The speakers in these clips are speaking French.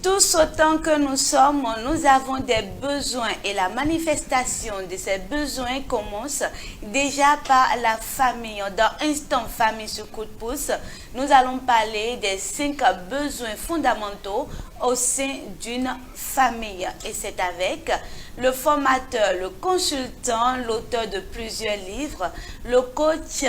Tous autant que nous sommes, nous avons des besoins et la manifestation de ces besoins commence déjà par la famille. Dans Instant Famille sur Coup de Pouce, nous allons parler des 5 besoins fondamentaux au sein d'une famille. Et c'est avec le formateur, le consultant, l'auteur de plusieurs livres, le coach,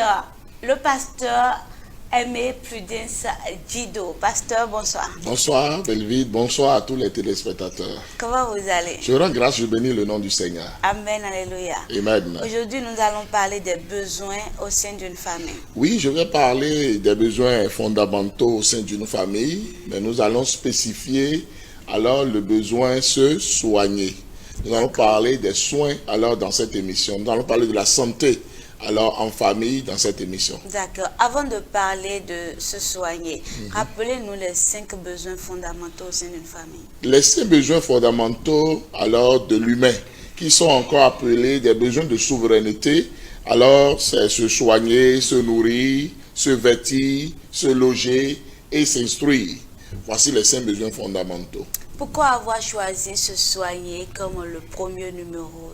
le pasteur Aimé Prudence Djido. Pasteur, bonsoir. Bonsoir Belvide, bonsoir à tous les téléspectateurs. Comment vous allez? Je rends grâce, je bénis le nom du Seigneur. Amen, alléluia. Amen. Aujourd'hui, nous allons parler des besoins au sein d'une famille. Oui, je vais parler des besoins fondamentaux au sein d'une famille, mais nous allons spécifier alors le besoin se soigner. Nous allons parler des soins alors dans cette émission. Nous allons parler de la santé alors en famille dans cette émission. D'accord. Avant de parler de se soigner, rappelez-nous les 5 besoins fondamentaux au sein d'une famille. Les 5 besoins fondamentaux alors de l'humain, qui sont encore appelés des besoins de souveraineté, alors c'est se soigner, se nourrir, se vêtir, se loger et s'instruire. Voici les 5 besoins fondamentaux. Pourquoi avoir choisi se soigner comme le premier numéro?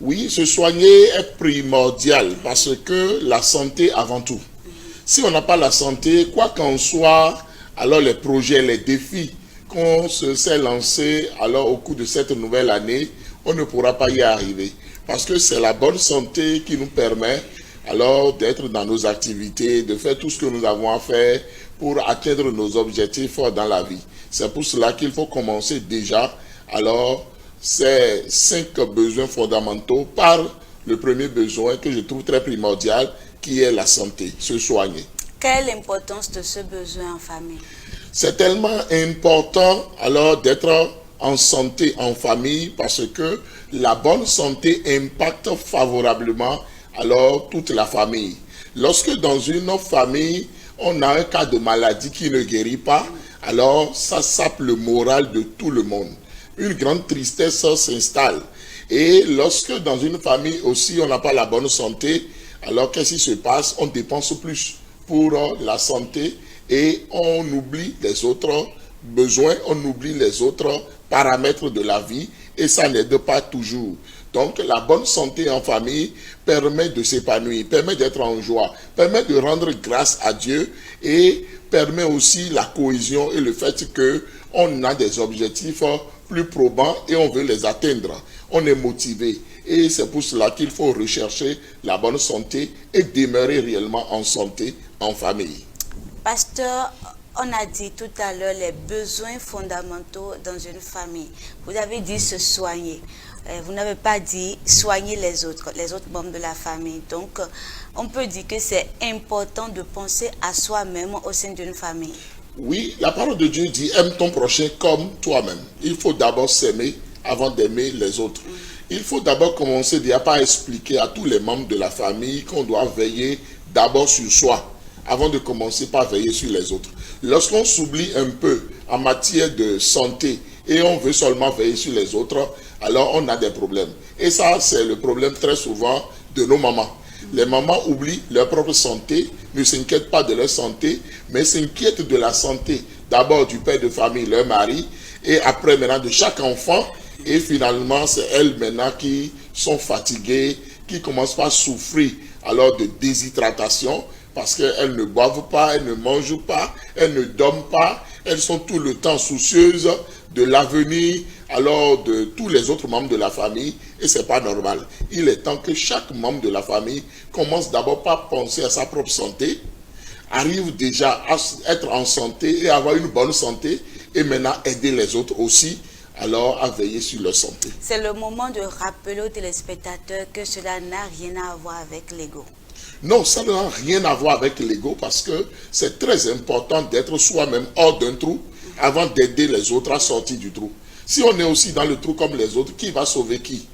Oui, se soigner est primordial parce que la santé avant tout. Si on n'a pas la santé, quoi qu'en soit, alors les projets, les défis qu'on se s'est lancés alors au cours de cette nouvelle année, on ne pourra pas y arriver. Parce que c'est la bonne santé qui nous permet alors d'être dans nos activités, de faire tout ce que nous avons à faire pour atteindre nos objectifs dans la vie. C'est pour cela qu'il faut commencer déjà alors ces 5 besoins fondamentaux par le premier besoin que je trouve très primordial, qui est la santé, se soigner. Quelle est l'importance de ce besoin en famille? C'est tellement important alors d'être en santé en famille parce que la bonne santé impacte favorablement alors toute la famille. Lorsque dans une famille, on a un cas de maladie qui ne guérit pas, alors ça sape le moral de tout le monde. Une grande tristesse s'installe. Et lorsque dans une famille aussi on n'a pas la bonne santé, alors qu'est-ce qui se passe? On dépense plus pour la santé et on oublie les autres besoins, on oublie les autres paramètres de la vie et ça n'aide pas toujours. Donc la bonne santé en famille permet de s'épanouir, permet d'être en joie, permet de rendre grâce à Dieu et permet aussi la cohésion et le fait qu'on a des objectifs plus probants et on veut les atteindre. On est motivé et c'est pour cela qu'il faut rechercher la bonne santé et demeurer réellement en santé en famille. Pasteur, on a dit tout à l'heure les besoins fondamentaux dans une famille. Vous avez dit se soigner. Vous n'avez pas dit soigner les autres membres de la famille. Donc, on peut dire que c'est important de penser à soi-même au sein d'une famille. Oui, la parole de Dieu dit aime ton prochain comme toi-même. Il faut d'abord s'aimer avant d'aimer les autres. Il faut d'abord commencer déjà par expliquer à tous les membres de la famille qu'on doit veiller d'abord sur soi avant de commencer par veiller sur les autres. Lorsqu'on s'oublie un peu en matière de santé et on veut seulement veiller sur les autres, alors on a des problèmes. Et ça, c'est le problème très souvent de nos mamans. Les mamans oublient leur propre santé, ne s'inquiètent pas de leur santé, mais s'inquiètent de la santé d'abord du père de famille, leur mari, et après maintenant de chaque enfant. Et finalement, c'est elles maintenant qui sont fatiguées, qui commencent par souffrir alors de déshydratation, parce qu'elles ne boivent pas, elles ne mangent pas, elles ne dorment pas, elles sont tout le temps soucieuses de l'avenir, alors de tous les autres membres de la famille, et c'est pas normal. Il est temps que chaque membre de la famille commence d'abord par penser à sa propre santé, arrive déjà à être en santé et avoir une bonne santé, et maintenant aider les autres aussi, alors à veiller sur leur santé. C'est le moment de rappeler aux téléspectateurs que cela n'a rien à voir avec l'ego. Non, ça n'a rien à voir avec l'ego parce que c'est très important d'être soi-même hors d'un trou avant d'aider les autres à sortir du trou. Si on est aussi dans le trou comme les autres, qui va sauver qui?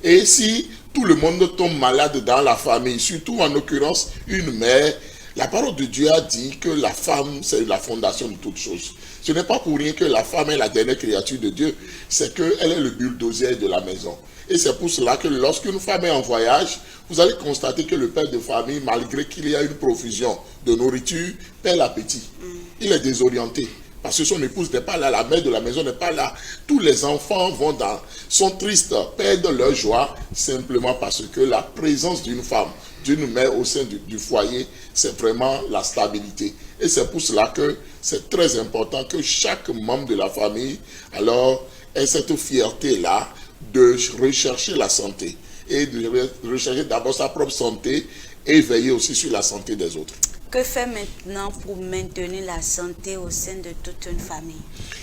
Et si tout le monde tombe malade dans la famille, surtout en l'occurrence une mère, la parole de Dieu a dit que la femme, c'est la fondation de toutes choses. Ce n'est pas pour rien que la femme est la dernière créature de Dieu, c'est qu'elle est le bulldozer de la maison. Et c'est pour cela que lorsqu'une femme est en voyage, vous allez constater que le père de famille, malgré qu'il y a une profusion de nourriture, perd l'appétit. Il est désorienté. Parce que son épouse n'est pas là, la mère de la maison n'est pas là. Tous les enfants sont tristes, perdent leur joie, simplement parce que la présence d'une femme, d'une mère au sein du foyer, c'est vraiment la stabilité. Et c'est pour cela que c'est très important que chaque membre de la famille, alors, ait cette fierté-là de rechercher la santé. Et de rechercher d'abord sa propre santé et veiller aussi sur la santé des autres. Que faire maintenant pour maintenir la santé au sein de toute une famille?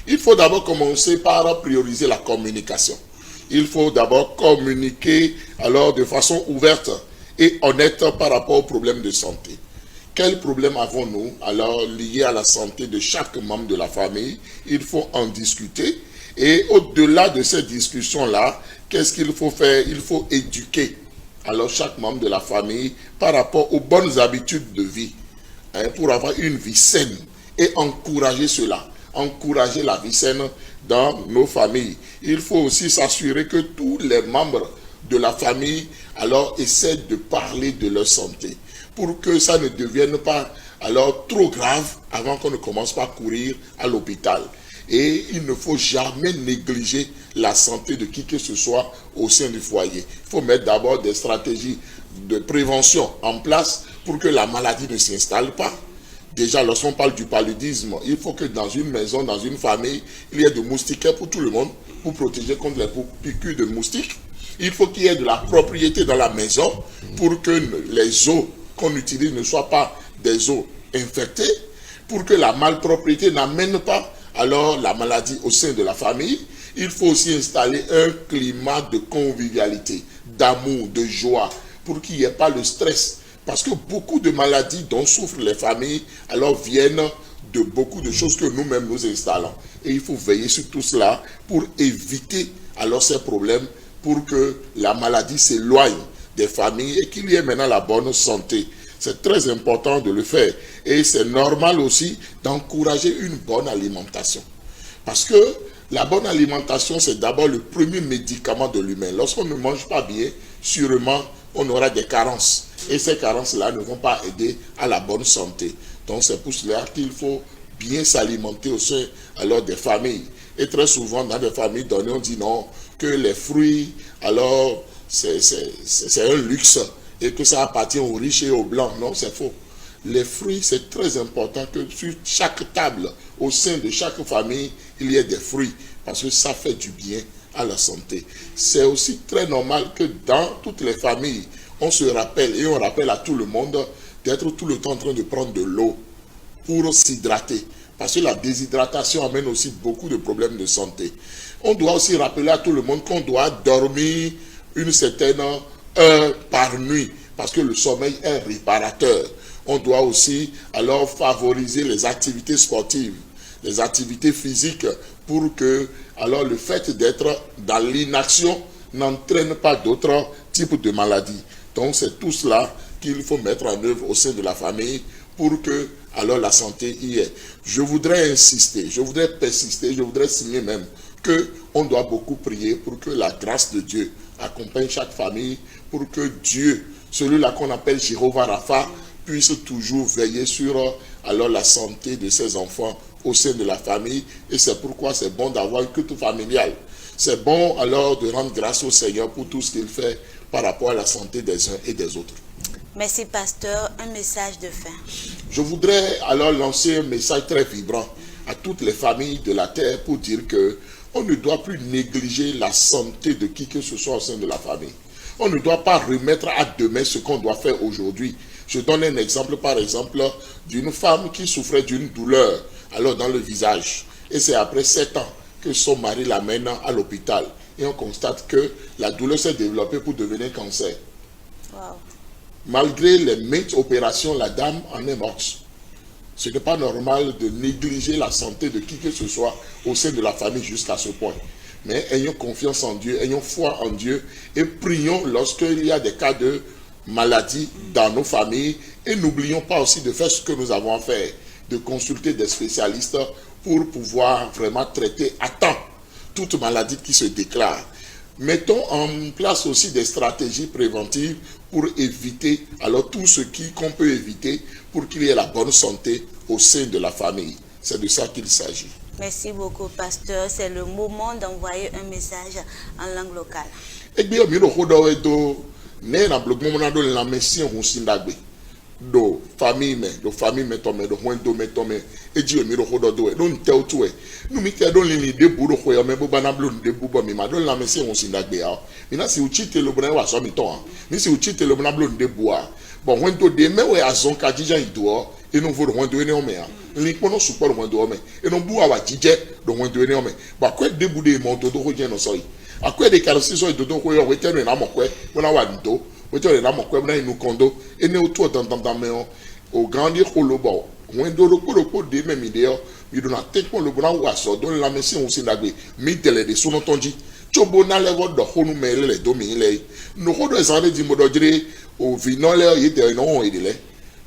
Il faut d'abord commencer par prioriser la communication. Il faut d'abord communiquer alors de façon ouverte et honnête par rapport aux problèmes de santé. Quels problèmes avons-nous alors liés à la santé de chaque membre de la famille? Il faut en discuter. Et au-delà de ces discussions-là, qu'est-ce qu'il faut faire? Il faut éduquer alors chaque membre de la famille par rapport aux bonnes habitudes de vie, pour avoir une vie saine et encourager cela, encourager la vie saine dans nos familles. Il faut aussi s'assurer que tous les membres de la famille alors essaient de parler de leur santé pour que ça ne devienne pas alors trop grave avant qu'on ne commence pas à courir à l'hôpital. Et il ne faut jamais négliger la santé de qui que ce soit au sein du foyer. Il faut mettre d'abord des stratégies de prévention en place pour que la maladie ne s'installe pas. Déjà, lorsqu'on parle du paludisme, il faut que dans une maison, dans une famille, il y ait de moustiquaires pour tout le monde, pour protéger contre les piqûres de moustiques. Il faut qu'il y ait de la propriété dans la maison pour que les eaux qu'on utilise ne soient pas des eaux infectées, pour que la malpropriété n'amène pas alors la maladie au sein de la famille. Il faut aussi installer un climat de convivialité, d'amour, de joie, pour qu'il n'y ait pas le stress. Parce que beaucoup de maladies dont souffrent les familles, alors viennent de beaucoup de choses que nous-mêmes nous installons. Et il faut veiller sur tout cela pour éviter alors ces problèmes, pour que la maladie s'éloigne des familles et qu'il y ait maintenant la bonne santé. C'est très important de le faire. Et c'est normal aussi d'encourager une bonne alimentation. Parce que la bonne alimentation, c'est d'abord le premier médicament de l'humain. Lorsqu'on ne mange pas bien, sûrement, on aura des carences. Et ces carences-là ne vont pas aider à la bonne santé. Donc c'est pour cela qu'il faut bien s'alimenter au sein alors des familles. Et très souvent, dans des familles données, on dit non, que les fruits, alors c'est un luxe et que ça appartient aux riches et aux blancs. Non, c'est faux. Les fruits, c'est très important que sur chaque table, au sein de chaque famille, il y ait des fruits, parce que ça fait du bien à la santé. C'est aussi très normal que dans toutes les familles, on se rappelle et on rappelle à tout le monde d'être tout le temps en train de prendre de l'eau pour s'hydrater. Parce que la déshydratation amène aussi beaucoup de problèmes de santé. On doit aussi rappeler à tout le monde qu'on doit dormir une certaine heure par nuit, parce que le sommeil est réparateur. On doit aussi alors favoriser les activités sportives, les activités physiques, pour que alors le fait d'être dans l'inaction n'entraîne pas d'autres types de maladies. Donc c'est tout cela qu'il faut mettre en œuvre au sein de la famille pour que alors la santé y est. Je voudrais insister, je voudrais persister, je voudrais signer même qu'on doit beaucoup prier pour que la grâce de Dieu accompagne chaque famille, pour que Dieu, celui-là qu'on appelle Jéhovah Rapha, puisse toujours veiller sur alors la santé de ses enfants au sein de la famille. Et c'est pourquoi c'est bon d'avoir une culte familiale. C'est bon alors de rendre grâce au Seigneur pour tout ce qu'il fait par rapport à la santé des uns et des autres. Merci pasteur, un message de fin. Je voudrais alors lancer un message très vibrant à toutes les familles de la terre pour dire que on ne doit plus négliger la santé de qui que ce soit au sein de la famille. On ne doit pas remettre à demain ce qu'on doit faire aujourd'hui. Je donne un exemple, par exemple, d'une femme qui souffrait d'une douleur alors dans le visage. Et c'est après 7 ans que son mari l'amène à l'hôpital. Et on constate que la douleur s'est développée pour devenir cancer. Wow. Malgré les maintes opérations, la dame en est morte. Ce n'est pas normal de négliger la santé de qui que ce soit au sein de la famille jusqu'à ce point. Mais ayons confiance en Dieu, ayons foi en Dieu et prions lorsqu'il y a des cas de maladie dans nos familles. Et n'oublions pas aussi de faire ce que nous avons à faire, de consulter des spécialistes pour pouvoir vraiment traiter à temps toute maladie qui se déclare. Mettons en place aussi des stratégies préventives pour éviter alors tout ce qu'on peut éviter pour qu'il y ait la bonne santé au sein de la famille. C'est de ça qu'il s'agit. Merci beaucoup, pasteur. C'est le moment d'envoyer un message en langue locale. Et bien, mi rohodo edo ne na blog mo na do la mesi ho sindagbe. Do famille me tome do wendo me tome eji mi rohodo do e don tell to e. Nu mi te don li de bu ro ho me bo bana blo de bu bo mi ma don la mesi ho sindagbe a. Mi na si uchite lo bna wa so mi ton. Mi si uchite lo bna blo de bu a. Bon wendo de me we azon ka jija ido e no vo wendo e ne o me a. Li pono super wendo o me. E no bu a wa jije do wendo e ne o me. Ba kwe de bu de mo to do ho je no so yi. Akwe de karasi so idodo ko yo wetenu na mokwe bona wa ndo wetenu na mokwe bona inu kondo ene otu dan me o grandi holobo wendo ro de me mi de mi do na tekpo lo bona wa so don la mesi on sindagbe mi tele de sono tonji chobo na level do honu mele do mi le no hodo ezane di modo jire o vinole yete no edile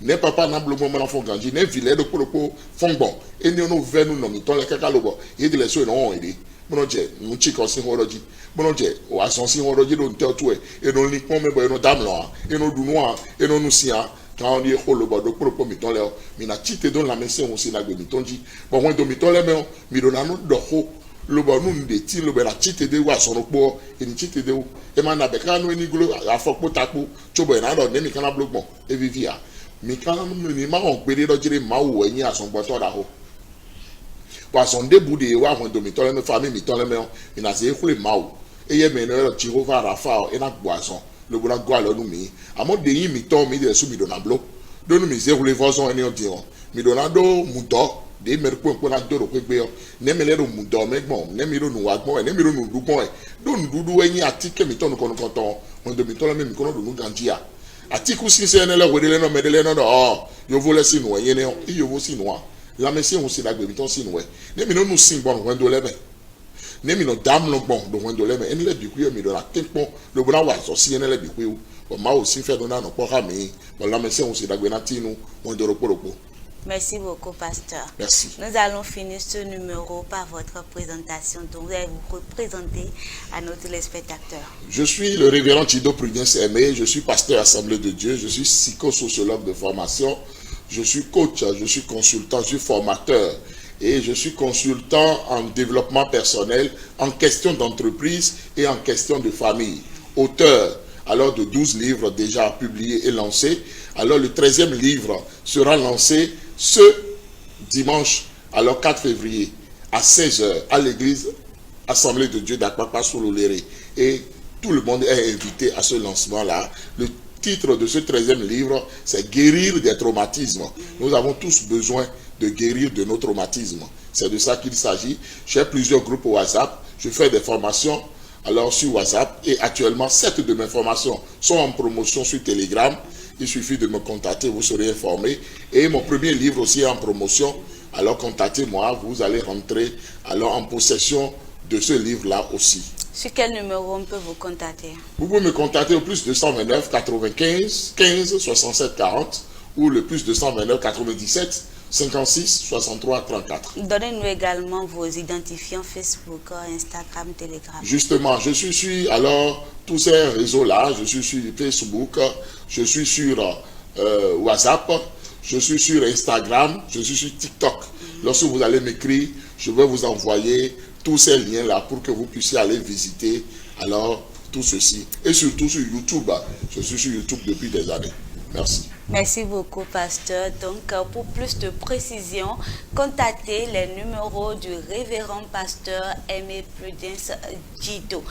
ne papa na blo mo na fon ganji ne vile do ko fongbon ene no venu no mi ton le kaka lobo yedile so no ede monoje nchi ko sin horoji monoje o ason sin horoji do nte otu e no ni pon mebo e no damlo a e no dunu a e no nusia kan di holobo do pro mi ton le mi na chite don la mesi on sin agbe mi tonji bon won do mi ton le me mi do na no do ho lobo nu nde ti lobo la chite de wa so po e ni chite de e ma na be kan no eni glo afokpo tapo chobo e na do ne mi kan blogbon e vivia mi kan ni ma on pe de do jire ma wo eyin ason gbo to da ho poisson debout de wa won do mi tole me famille mi tole me mi na se khule mawo eye me no Jehova Rafa e na poisson le bula go alo nu mi amo de yin mi ton mi de su mi do na blo do nu mi se khule foson eni o di on mi do na do mudo de mer ko na do ro pe gbe o ne me le do mudo me gbon ne mi ro nu wa gbon ne mi ro nu du gbon e do nu dudu eyin atike mi ton ko ton won do mi tole me mi ko no do nu ganjia atiku si se ne le wedele no medele no oh yo vo le sinu eyin ne yo vo sinu a la mesi on si dagbe mi ton si nwe ne mi no nu sin bon wendo lebe ne mi no dam no bon do wendo lebe en le bi ku mi do la tempo le bona wa so si en le bi ku o ma o si fe do na no po ha mi bon la mesi on si dagbe na tinu wendo ropo. Merci beaucoup, pasteur. Merci. Nous allons finir ce numéro par votre présentation. Donc, vous allez vous représenter à nos téléspectateurs. Je suis le révérend Chido Prudence Aimé, je suis pasteur Assemblée de Dieu, je suis psychosociologue de formation. Je suis coach, je suis consultant, je suis formateur et je suis consultant en développement personnel, en question d'entreprise et en question de famille. Auteur alors de 12 livres déjà publiés et lancés. Alors le 13e livre sera lancé ce dimanche, alors 4 février, à 16h, à l'église Assemblée de Dieu d'Akpakpa Sololéré. Et tout le monde est invité à ce lancement-là. Le titre de ce 13e livre, c'est Guérir des traumatismes. Nous avons tous besoin de guérir de nos traumatismes. C'est de ça qu'il s'agit. J'ai plusieurs groupes WhatsApp. Je fais des formations alors sur WhatsApp. Et actuellement, 7 de mes formations sont en promotion sur Telegram. Il suffit de me contacter, vous serez informés. Et mon premier livre aussi est en promotion. Alors contactez-moi, vous allez rentrer alors en possession de ce livre-là aussi. Sur quel numéro on peut vous contacter? Vous pouvez me contacter au plus 229 95 15 67 40 ou le plus 229 97 56 63 34. Donnez-nous également vos identifiants Facebook, Instagram, Telegram. Justement, je suis sur alors tous ces réseaux-là. Je suis sur Facebook, je suis sur WhatsApp, je suis sur Instagram, je suis sur TikTok. Lorsque vous allez m'écrire, je vais vous envoyer tous ces liens-là pour que vous puissiez aller visiter alors tout ceci. Et surtout sur YouTube. Je suis sur YouTube depuis des années. Merci. Merci beaucoup, pasteur. Donc, pour plus de précisions, contactez les numéros du révérend pasteur Aimé Prudence Chido.